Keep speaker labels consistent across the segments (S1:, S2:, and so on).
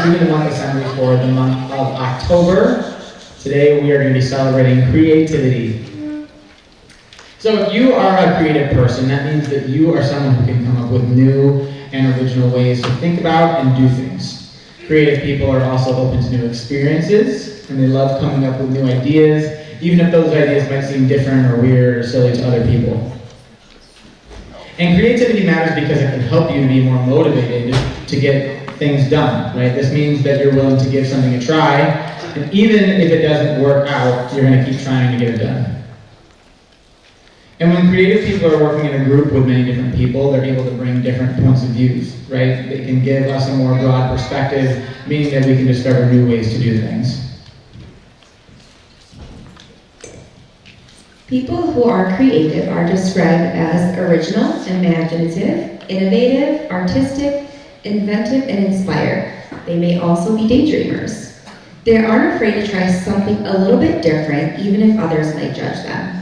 S1: student of the month assembly for the month of October. Today we are going to be celebrating creativity. So if you are a creative person, that means that you are someone who can come up with new and original ways to think about and do things. Creative people are also open to new experiences, and they love coming up with new ideas, even if those ideas might seem different or weird or silly to other people. And creativity matters because it can help you to be more motivated to get things done, right? This means that you're willing to give something a try, and even if it doesn't work out, you're going to keep trying to get it done. And when creative people are working in a group with many different people, they're able to bring different points of views, right? They can give us a more broad perspective, meaning that we can discover new ways to do things.
S2: People who are creative are described as original, imaginative, innovative, artistic, inventive, and inspired. They may also be daydreamers. They aren't afraid to try something a little bit different, even if others might judge them.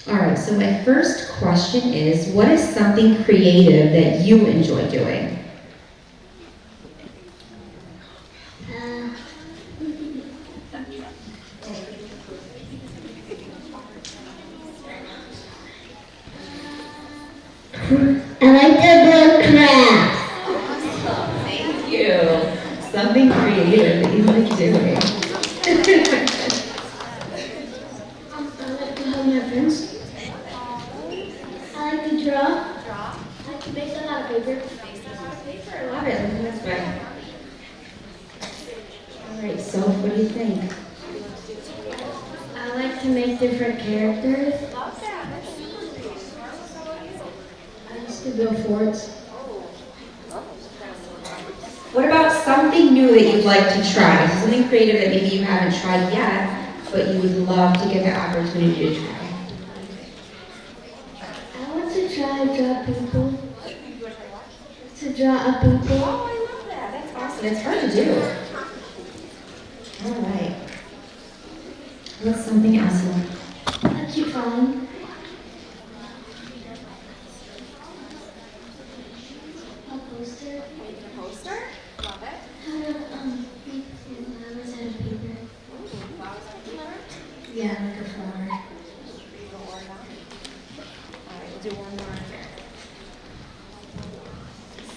S2: Alright, so my first question is, what is something creative that you enjoy doing?
S3: I like to build crafts.
S2: Thank you. Something creative that you like doing.
S3: I like to help my friends. I like to draw. I like to make a lot of paper.
S2: I love it. I think that's fun. Alright, so what do you think?
S3: I like to make different characters. I used to build forts.
S2: What about something new that you'd like to try? Something creative that maybe you haven't tried yet, but you would love to get the opportunity to try.
S3: I want to try to draw people. To draw up people.
S2: Oh, I love that. That's awesome. It's hard to do. All right. What's something else?
S3: I keep drawing. A poster.
S4: Making a poster? Love it.
S3: How to make flowers out of paper.
S4: Flowers out of paper?
S3: Yeah, like a flower.
S4: Alright, we'll do one more here.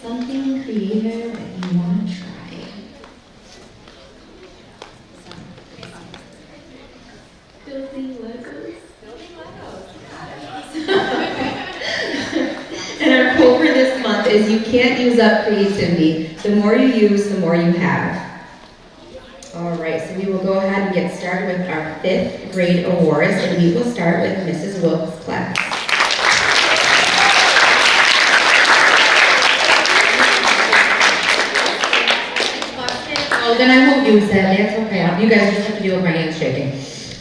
S2: Something creative that you want to try.
S3: Building Legos.
S4: Building Legos. Got it.
S2: And our quote for this month is, you can't use up creativity. The more you use, the more you have. All right, so we will go ahead and get started with our 5th grade awards, and we will start with Mrs. Wilkes' class. Oh, then I won't use that. That's okay. You guys just have to deal with my hands shaking.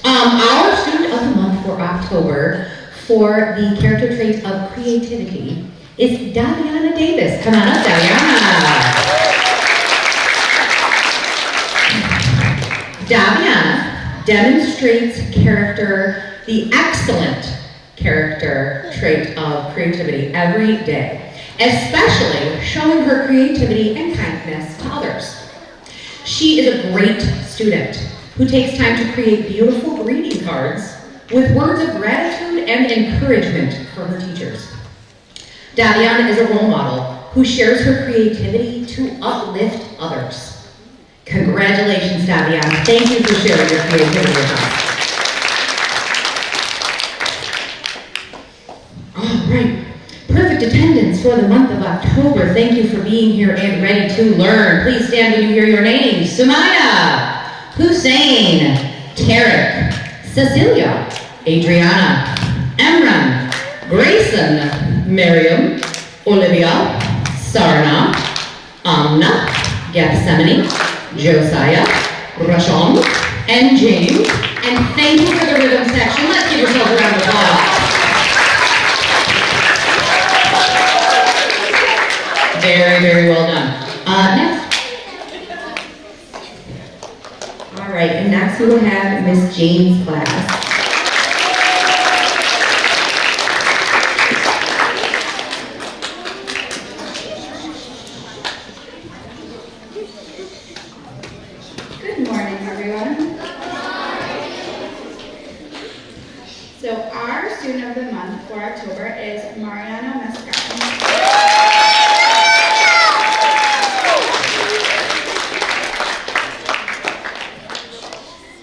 S2: Our student of the month for October for the character trait of creativity is Daviana Davis. Come on up, Daviana. Daviana demonstrates the excellent character trait of creativity every day, especially showing her creativity and kindness to others. She is a great student who takes time to create beautiful greeting cards with words of gratitude and encouragement for her teachers. Daviana is a role model who shares her creativity to uplift others. Congratulations, Daviana. Thank you for sharing your creativity with us. All right. Perfect attendance for the month of October. Thank you for being here and ready to learn. Please stand when you hear your names. Sumaya, Hussein, Tarek, Cecilia, Adriana, Emran, Grayson, Miriam, Olivia, Sarna, Amna, Gethsemane, Josiah, Rashawn, and James. And thank you for the rhythm section. Let's give yourselves a round of applause. Very, very well done. Next. All right, and next we will have Miss Jane's class.
S5: Student of the Month for October is Mariana Mescal.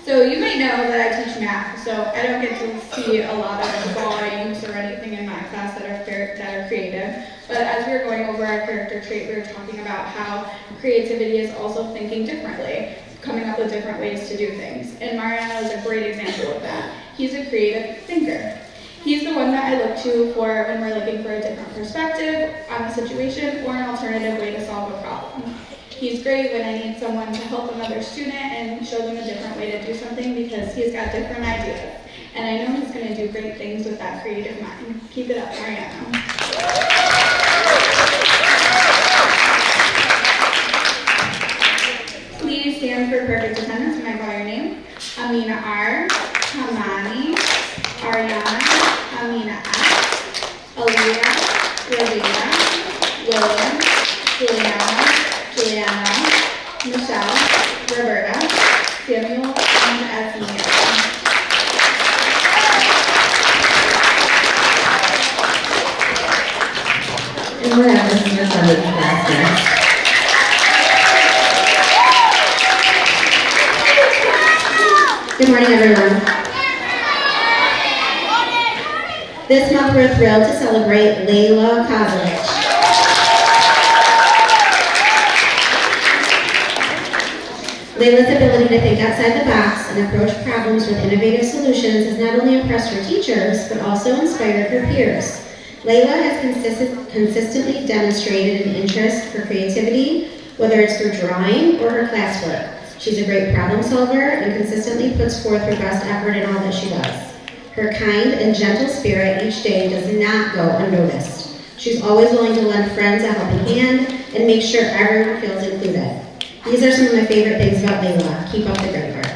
S5: So you may know that I teach math, so I don't get to see a lot of volumes or anything in my class that are creative. But as we were going over our character trait, we were talking about how creativity is also thinking differently, coming up with different ways to do things. And Mariano is a great example of that. He's a creative thinker. He's the one that I look to for when we're looking for a different perspective on a situation or an alternative way to solve a problem. He's great when I need someone to help another student and show them a different way to do something because he's got different ideas. And I know he's going to do great things with that creative mind. Keep it up, Mariano. Please stand for perfect attendance when I call your name. Amina R, Hamani, Ariana, Amina S, Aaliyah, Ravina, William, Juliana, Michelle, Roberta, Samuel, and Esmea.
S2: And we're having some attendance class next.
S6: Good morning, everyone. This month we're thrilled to celebrate Layla Kozlich. Layla's ability to think outside the box and approach problems with innovative solutions has not only impressed her teachers, but also inspired her peers. Layla has consistently demonstrated an interest for creativity, whether it's through drawing or her classwork. She's a great problem solver and consistently puts forth her best effort in all that she does. Her kind and gentle spirit each day does not go unnoticed. She's always willing to lend friends a helping hand and make sure everyone feels included. These are some of my favorite things about Layla. Keep up the great work.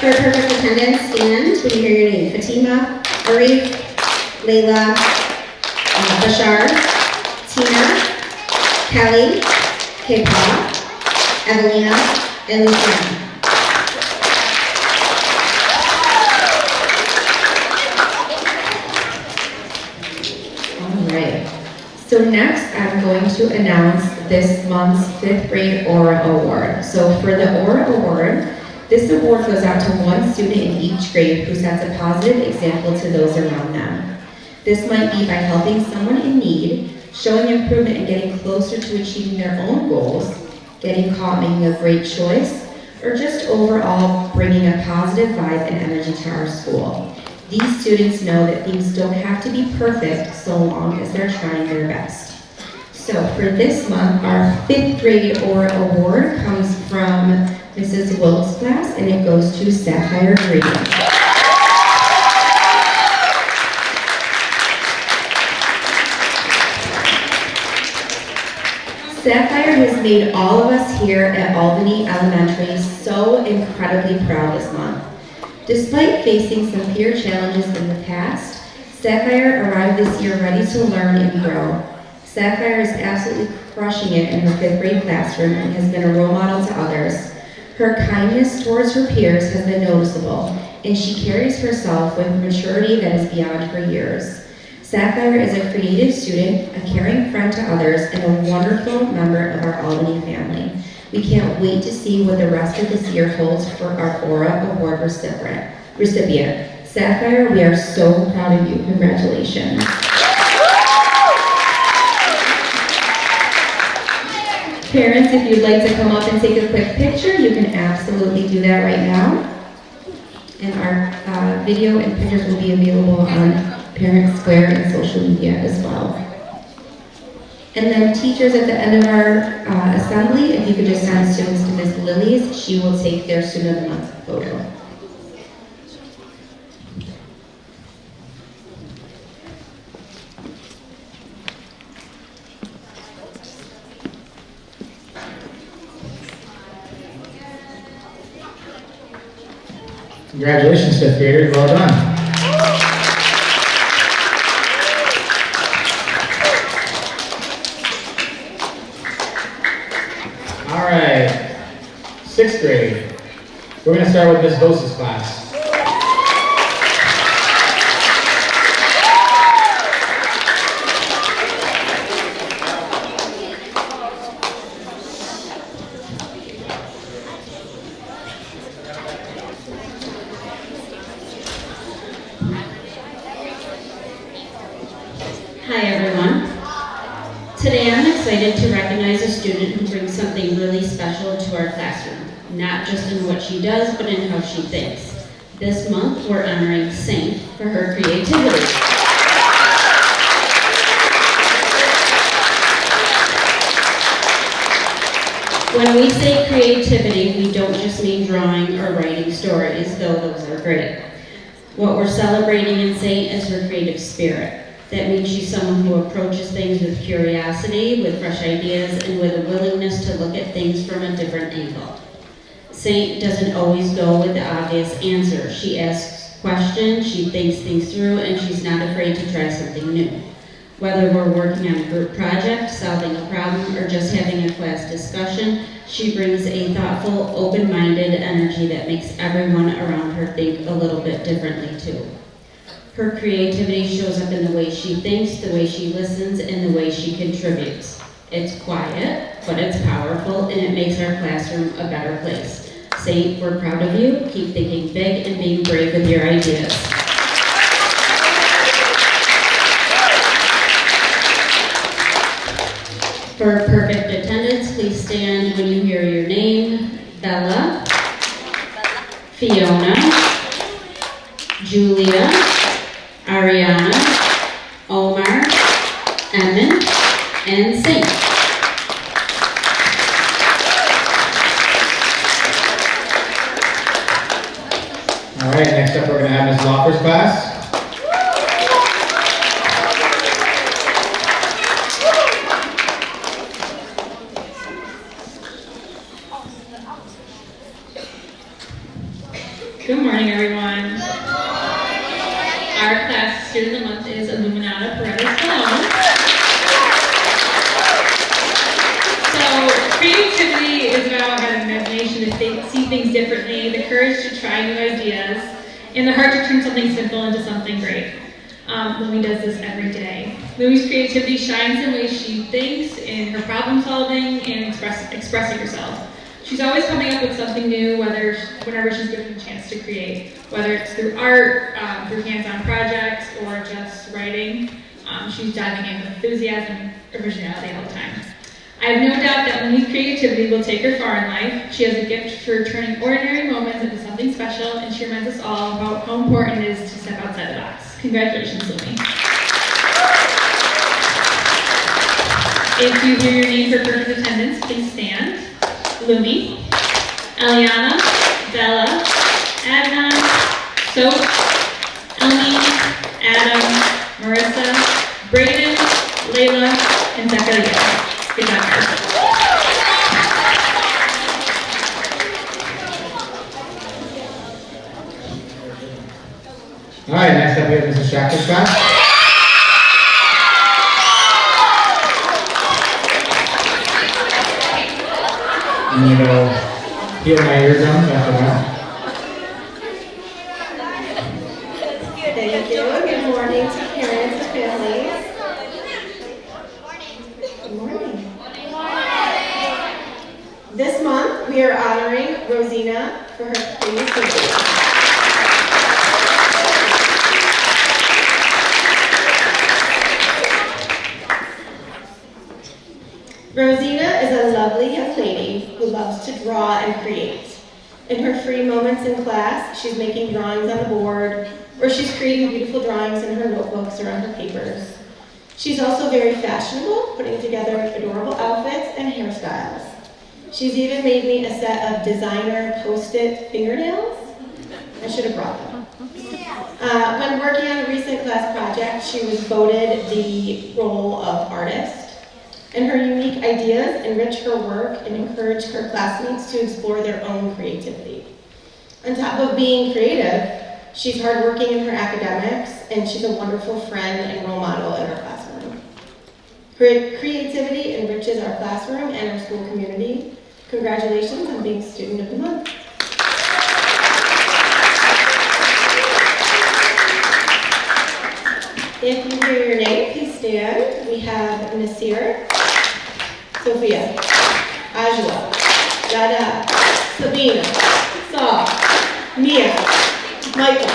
S6: For perfect attendance, stand when you hear your name. Fatima, Arif, Layla, Bashar, Tina, Kelly, Kaypa, Evelina, and Luciana.
S2: All right. So next, I'm going to announce this month's 5th grade Aura Award. So for the Aura Award, this award goes out to one student in each grade who sets a positive example to those around them. This might be by helping someone in need, showing improvement and getting closer to achieving their own goals, getting caught making a great choice, or just overall bringing a positive vibe and energy to our school. These students know that things don't have to be perfect so long as they're trying their best. So for this month, our 5th grade Aura Award comes from Mrs. Wilkes' class, and it goes to Sapphire Green. Sapphire has made all of us here at Albany Elementary so incredibly proud this month. Despite facing some peer challenges in the past, Sapphire arrived this year ready to learn and grow. Sapphire is absolutely crushing it in her 5th grade classroom and has been a role model to others. Her kindness towards her peers has been noticeable, and she carries herself with maturity that is beyond her years. Sapphire is a creative student, a caring friend to others, and a wonderful member of our Albany family. We can't wait to see what the rest of this year holds for our Aura Award recipient. Sapphire, we are so proud of you. Congratulations. Parents, if you'd like to come up and take a quick picture, you can absolutely do that right now. And our video and pictures will be available on Parent Square and social media as well. And then teachers, at the end of our assembly, if you could just send students to Ms. Lily's, she will take their Student of the Month photo.
S1: Congratulations, 5th graders, well done. All right, 6th grade. We're going to start with Ms. Vosa's class.
S6: Hi everyone. Today I'm excited to recognize a student who brings something really special to our classroom, not just in what she does, but in how she thinks. This month we're honoring Saint for her creativity. When we say creativity, we don't just mean drawing or writing stories, though those are great. What we're celebrating in Saint is her creative spirit. That means she's someone who approaches things with curiosity, with fresh ideas, and with a willingness to look at things from a different angle. Saint doesn't always go with the obvious answer. She asks questions, she thinks things through, and she's not afraid to try something new. Whether we're working on a group project, solving a problem, or just having a class discussion, she brings a thoughtful, open-minded energy that makes everyone around her think a little bit differently too. Her creativity shows up in the way she thinks, the way she listens, and the way she contributes. It's quiet, but it's powerful, and it makes our classroom a better place. Saint, we're proud of you. Keep thinking big and being brave with your ideas. For perfect attendance, please stand when you hear your name. Bella, Fiona, Julia, Ariana, Omar, Emmett, and Saint.
S1: All right, next up we're going to have Ms. Loffer's class.
S7: Good morning, everyone. Our class student of the month is Illuminata Paredes-Colon. So, creativity is about having imagination to see things differently, the courage to try new ideas, and the heart to turn something simple into something great. Lumi does this every day. Lumi's creativity shines in ways she thinks, in her problem solving, and expressing herself. She's always coming up with something new, whenever she's given a chance to create, whether it's through art, through hands-on projects, or just writing. She's diving in with enthusiasm and originality all the time. I have no doubt that Lumi's creativity will take her far in life. She has a gift for turning ordinary moments into something special, and she reminds us all about how important it is to step outside the box. Congratulations, Lumi. If you hear your name for perfect attendance, please stand. Lumi, Eliana, Bella, Adnan, Soap, Elmi, Adam, Marissa, Brayden, Layla, and Zachariah. Good job, guys.
S1: All right, next up we have Mrs. Shackel's class. I'm going to go heal my eardrums after that.
S6: Thank you. Good morning to parents and families. Good morning. This month, we are honoring Rosina for her creativity. Rosina is a lovely young lady who loves to draw and create. In her free moments in class, she's making drawings on the board, or she's creating beautiful drawings in her notebooks or on her papers. She's also very fashionable, putting together adorable outfits and hairstyles. She's even made me a set of designer post-it fingernails. I should have brought them. When working on a recent class project, she was voted the role of artist. And her unique ideas enrich her work and encourage her classmates to explore their own creativity. On top of being creative, she's hardworking in her academics, and she's a wonderful friend and role model in our classroom. Her creativity enriches our classroom and our school community. Congratulations on being Student of the Month. If you hear your name, please stand. We have Nasir, Sophia, Ajwa, Dada, Sabina, Saw, Mia, Michael,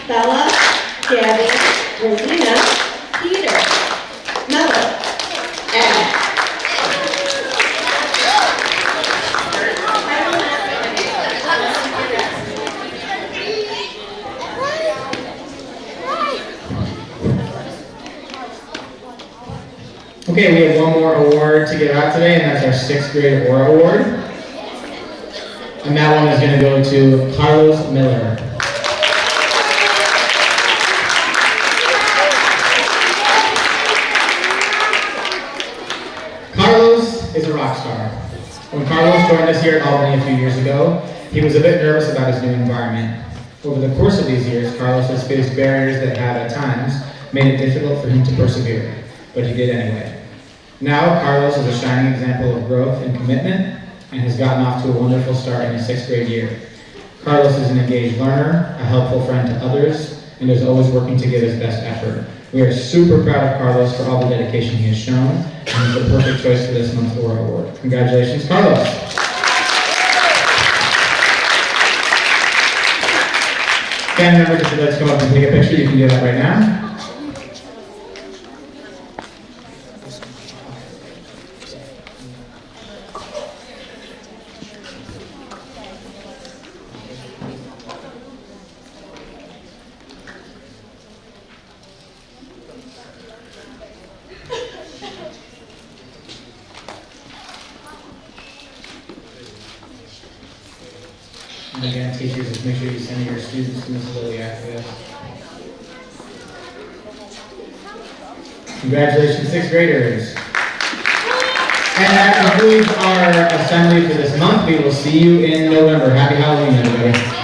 S6: Bella, Gabby, Rosina, Peter, Melody, and
S1: Okay, we have one more award to give out today, and that's our 6th grade Aura Award. And that one is going to go to Carlos Miller. Carlos is a rock star. When Carlos joined us here at Albany a few years ago, he was a bit nervous about his new environment. Over the course of these years, Carlos has faced barriers that have, at times, made it difficult for him to persevere, but he did anyway. Now, Carlos is a shining example of growth and commitment, and has gotten off to a wonderful start in his 6th grade year. Carlos is an engaged learner, a helpful friend to others, and is always working to give his best effort. We are super proud of Carlos for all the dedication he has shown, and he's the perfect choice for this month's Aura Award. Congratulations, Carlos! Family members, if you'd like to come up and take a picture, you can do that right now. And again, teachers, just make sure you send your students to Ms. Lily after this. Congratulations, 6th graders. And that concludes our assembly for this month. We will see you in November. Happy Halloween, everybody.